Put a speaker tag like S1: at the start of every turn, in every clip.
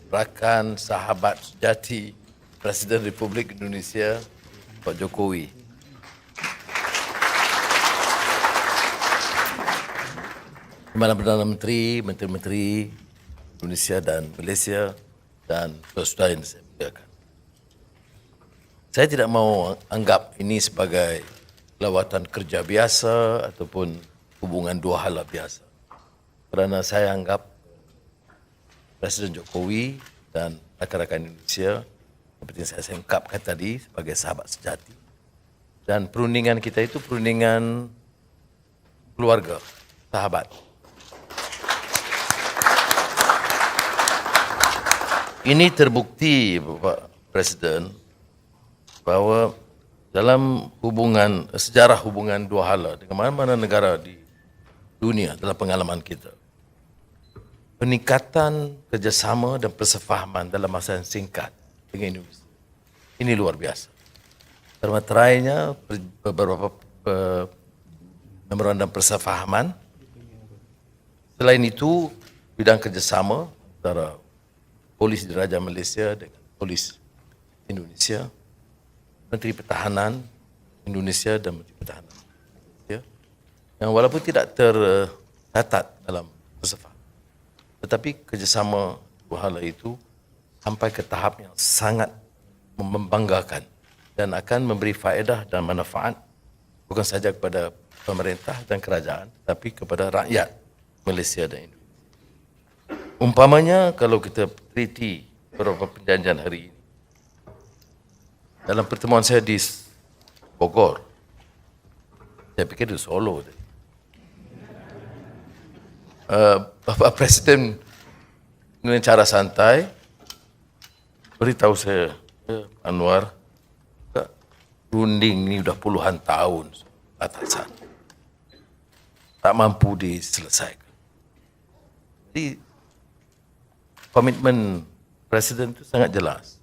S1: rakan sahabat sejati Presiden Republik Indonesia Pak Jokowi. Timbalan Perdana Menteri, Menteri-Menteri Indonesia dan Malaysia dan saudara yang saya muliakan. Saya tidak mau anggap ini sebagai lawatan kerja biasa ataupun hubungan dua hala biasa. Kerana saya anggap Presiden Jokowi dan rakan-rakan Indonesia seperti yang saya ungkapkan tadi sebagai sahabat sejati. Dan perundingan kita itu perundingan keluarga, sahabat. Ini terbukti Bapak Presiden bahawa dalam hubungan, sejarah hubungan dua hala dengan mana-mana negara di dunia dalam pengalaman kita, peningkatan kerjasama dan persefahaman dalam masa yang singkat dengan Indonesia ini luar biasa. Termaterainya beberapa memorandum persefahaman. Selain itu, bidang kerjasama antara Polis Diraja Malaysia dengan Polis Indonesia, Menteri Pertahanan Indonesia dan Menteri Pertahanan Malaysia, yang walaupun tidak tercatat dalam persefahaman, tetapi kerjasama dua hala itu sampai ke tahap yang sangat membanggakan dan akan memberi faedah dan manfaat bukan sahaja kepada pemerintah dan kerajaan, tetapi kepada rakyat Malaysia dan Indonesia. Umpamanya kalau kita teliti beberapa perjanjian hari ini, dalam pertemuan saya di Bogor, saya fikir di Solo, Bapak Presiden dengan cara santai beritahu saya, Anwar, runding ini sudah puluhan tahun batasan, tak mampu diselesaikan. Jadi komitmen Presiden itu sangat jelas.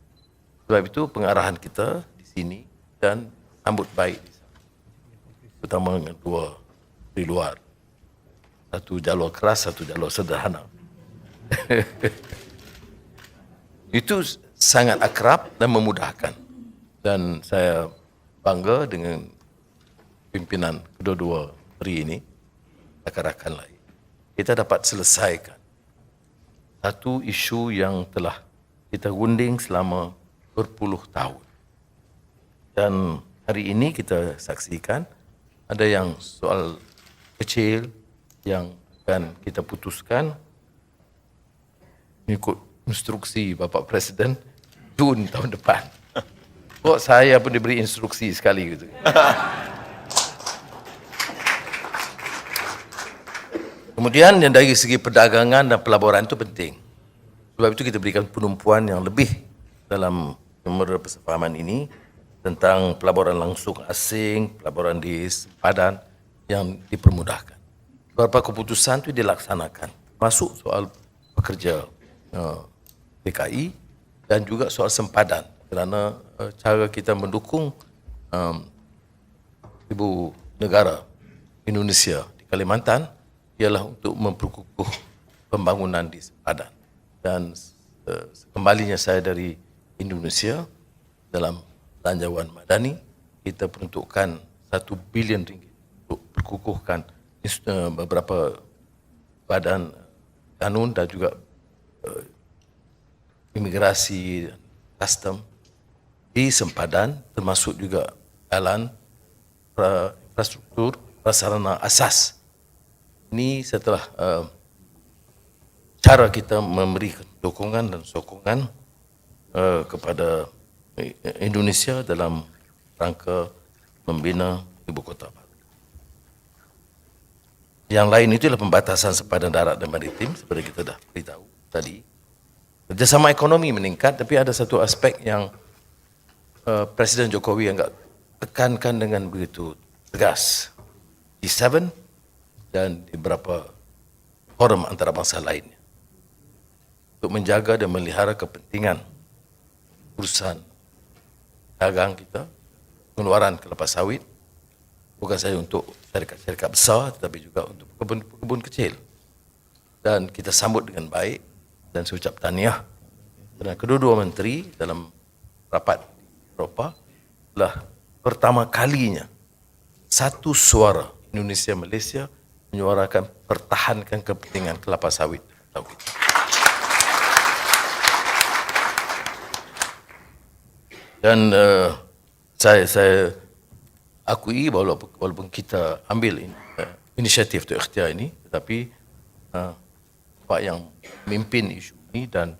S1: Sebab itu pengarahan kita di sini dan sambut baik di sana. Terutama dengan dua di luar. Satu jalur keras, satu jalur sederhana. Itu sangat akrab dan memudahkan. Dan saya bangga dengan pimpinan kedua-dua menteri ini, rakan-rakan lain. Kita dapat selesaikan satu isu yang telah kita gunding selama berpuluh tahun. Dan hari ini kita saksikan ada yang soal kecil yang akan kita putuskan mengikut instruksi Bapak Presiden Jun tahun depan. Kok saya pun diberi instruksi sekali gitu. Kemudian yang dari segi perdagangan dan pelaburan itu penting. Sebab itu kita berikan penumpuan yang lebih dalam memorandum persefahaman ini tentang pelaburan langsung asing, pelaburan di sempadan yang dipermudahkan. Beberapa keputusan itu dilaksanakan, masuk soal pekerja DKI dan juga soal sempadan. Kerana cara kita mendukung ibu negara Indonesia di Kalimantan ialah untuk memperkukuh pembangunan di sempadan. Dan kembalinya saya dari Indonesia dalam belanjawan madani, kita peruntukkan 1 bilion ringgit untuk perkukuhkan beberapa badan kanun dan juga imigrasi dan custom di sempadan, termasuk juga jalan, infrastruktur, prasarana asas. Ini setelah cara kita memberi dukungan dan sokongan kepada Indonesia dalam rangka membina ibu kota baru. Yang lain itu adalah pembatasan sempadan darat dan maritim seperti kita dah beritahu tadi. Kerjasama ekonomi meningkat, tapi ada satu aspek yang Presiden Jokowi agak tekankan dengan begitu tegas. G7 dan di beberapa forum antarabangsa lainnya untuk menjaga dan melihara kepentingan urusan dagang kita, pengeluaran kelapa sawit, bukan saja untuk syarikat-syarikat besar tetapi juga untuk kebun-kebun kecil. Dan kita sambut dengan baik dan saya ucap tahniah Kerana kedua-dua menteri dalam rapat di Eropah telah pertama kalinya satu suara Indonesia Malaysia menyuarakan pertahankan kepentingan kelapa sawit. Dan saya akui walaupun kita ambil inisiatif untuk ikhtiar ini, tetapi Pak yang memimpin isu ini dan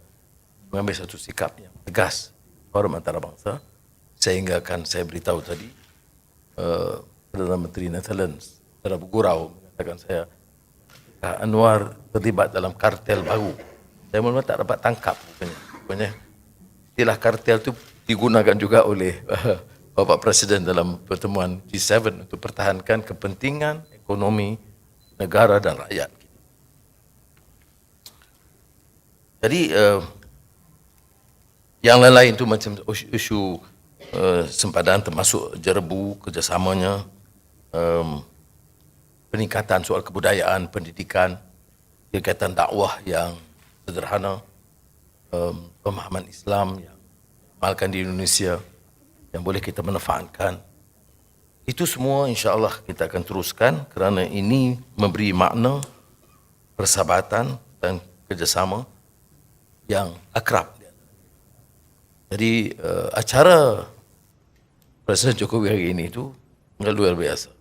S1: mengambil satu sikap yang tegas forum antarabangsa, sehingga kan saya beritahu tadi Perdana Menteri Netherlands secara bergurau mengatakan saya Anwar terlibat dalam kartel baru. Saya mula tak dapat tangkap rupanya istilah kartel itu digunakan juga oleh Bapak Presiden dalam pertemuan G7 untuk pertahankan kepentingan ekonomi negara dan rakyat. Jadi yang lain-lain itu macam isu sempadan termasuk jerebu kerjasamanya, peningkatan soal kebudayaan, pendidikan, kegiatan dakwah yang sederhana, pemahaman Islam yang diamalkan di Indonesia yang boleh kita manfaatkan. Itu semua insya-Allah kita akan teruskan kerana ini memberi makna persahabatan dan kerjasama yang akrab. Jadi acara Presiden Jokowi hari ini itu luar biasa.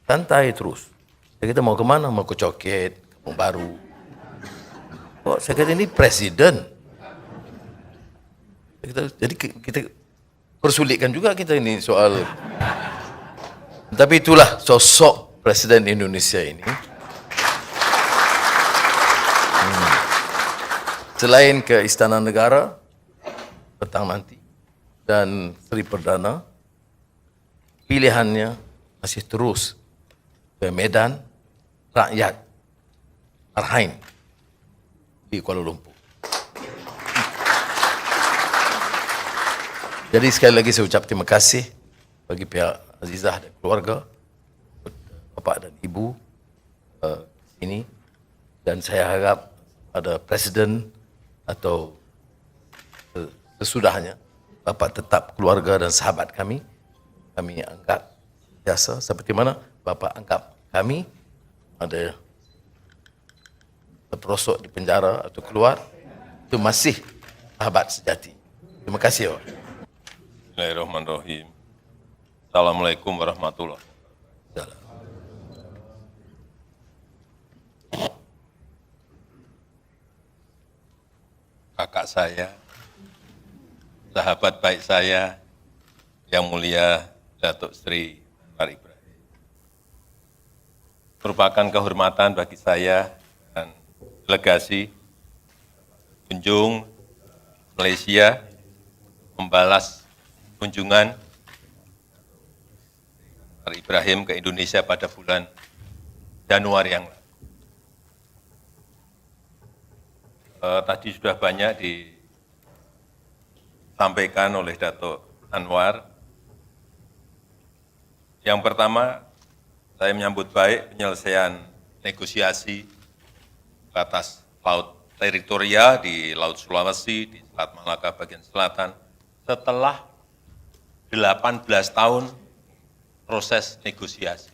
S1: Santai terus. Kita mau ke mana? Mau ke Coket, Kampung Baru. Kok saya kata ini presiden. Jadi kita persulitkan juga kita ini soal. Tapi itulah sosok Presiden Indonesia ini. Selain ke Istana Negara petang nanti dan Seri Perdana, pilihannya masih terus ke Medan Rakyat Arhain di Kuala Lumpur. Jadi sekali lagi saya ucap terima kasih bagi pihak Azizah dan keluarga, Bapak dan Ibu sini, dan saya harap ada Presiden atau sesudahnya Bapak tetap keluarga dan sahabat kami anggap biasa seperti mana Bapak anggap kami ada terperosok di penjara atau keluar, itu masih sahabat sejati. Terima kasih Pak.
S2: Bismillahirrahmanirrahim. Assalamualaikum warahmatullahi wabarakatuh. Kakak saya, sahabat baik saya, yang mulia Datuk Sri Anwar Ibrahim. Merupakan kehormatan bagi saya dan delegasi kunjung Malaysia membalas kunjungan Anwar Ibrahim ke Indonesia pada bulan Januari yang lalu. Tadi sudah banyak disampaikan oleh Datuk Anwar. Yang pertama, saya menyambut baik penyelesaian negosiasi batas laut teritorial di Laut Sulawesi, di Selat Malaka bagian selatan, setelah 18 tahun proses negosiasi.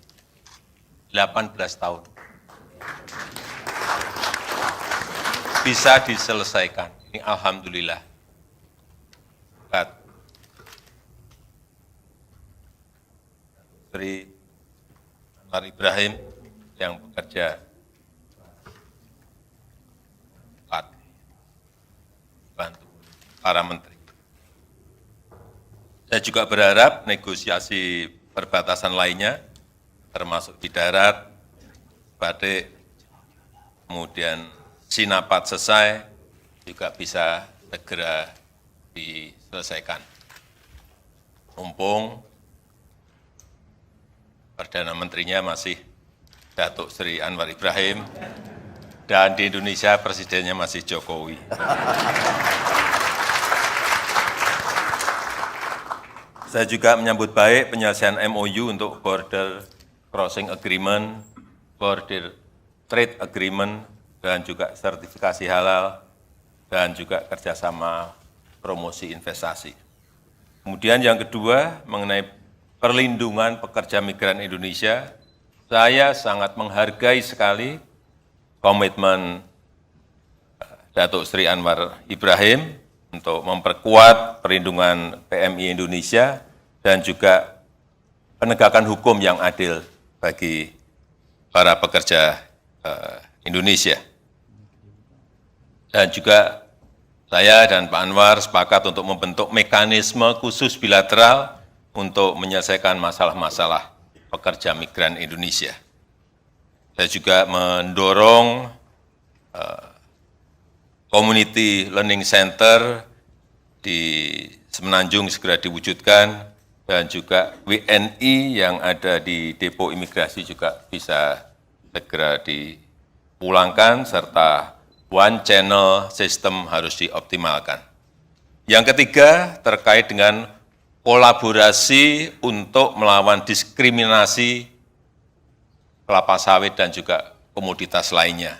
S2: 18 tahun. Bisa diselesaikan. Ini alhamdulillah. Sri Anwar Ibrahim yang bekerja bantu para menteri. Saya juga berharap negosiasi perbatasan lainnya, termasuk di darat, Badik, kemudian Sinapat selesai, juga bisa segera diselesaikan. Mumpung Perdana Menterinya masih Datuk Sri Anwar Ibrahim, dan di Indonesia presidennya masih Jokowi. Saya juga menyambut baik penyelesaian MOU untuk Border Crossing Agreement, Border Trade Agreement, dan juga sertifikasi halal, dan juga kerjasama promosi investasi. Kemudian yang kedua, mengenai perlindungan pekerja migran Indonesia, saya sangat menghargai sekali komitmen Datuk Sri Anwar Ibrahim untuk memperkuat perlindungan PMI Indonesia dan juga penegakan hukum yang adil bagi para pekerja Indonesia. Dan juga saya dan Pak Anwar sepakat untuk membentuk mekanisme khusus bilateral untuk menyelesaikan masalah-masalah pekerja migran Indonesia. Saya juga mendorong Community Learning Center di Semenanjung segera diwujudkan, dan juga WNI yang ada di depo imigrasi juga bisa segera dipulangkan, serta one channel system harus dioptimalkan. Yang ketiga, terkait dengan kolaborasi untuk melawan diskriminasi kelapa sawit dan juga komoditas lainnya.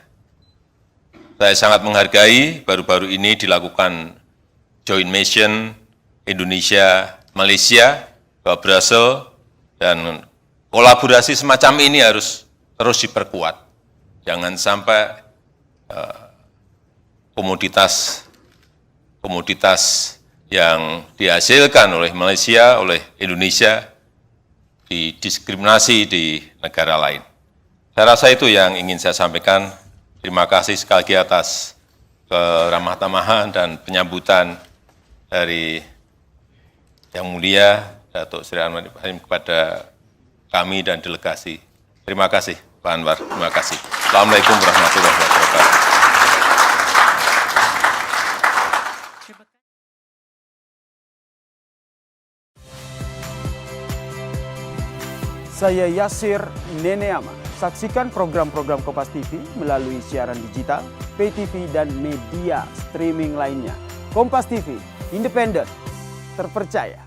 S2: Saya sangat menghargai baru-baru ini dilakukan joint mission Indonesia-Malaysia ke Brussels, dan kolaborasi semacam ini harus terus diperkuat. Jangan sampai komoditas yang dihasilkan oleh Malaysia, oleh Indonesia, didiskriminasi di negara lain. Saya rasa itu yang ingin saya sampaikan. Terima kasih sekali lagi atas keramah tamahan dan penyambutan dari Yang Mulia Datuk Sri Anwar Ibrahim kepada kami dan delegasi. Terima kasih Pak Anwar, terima kasih. Assalamualaikum warahmatullahi wabarakatuh.
S3: Saya Yasir Neneama. Saksikan program-program Kompas TV melalui siaran digital, pay TV, dan media streaming lainnya. Kompas TV, independen, terpercaya.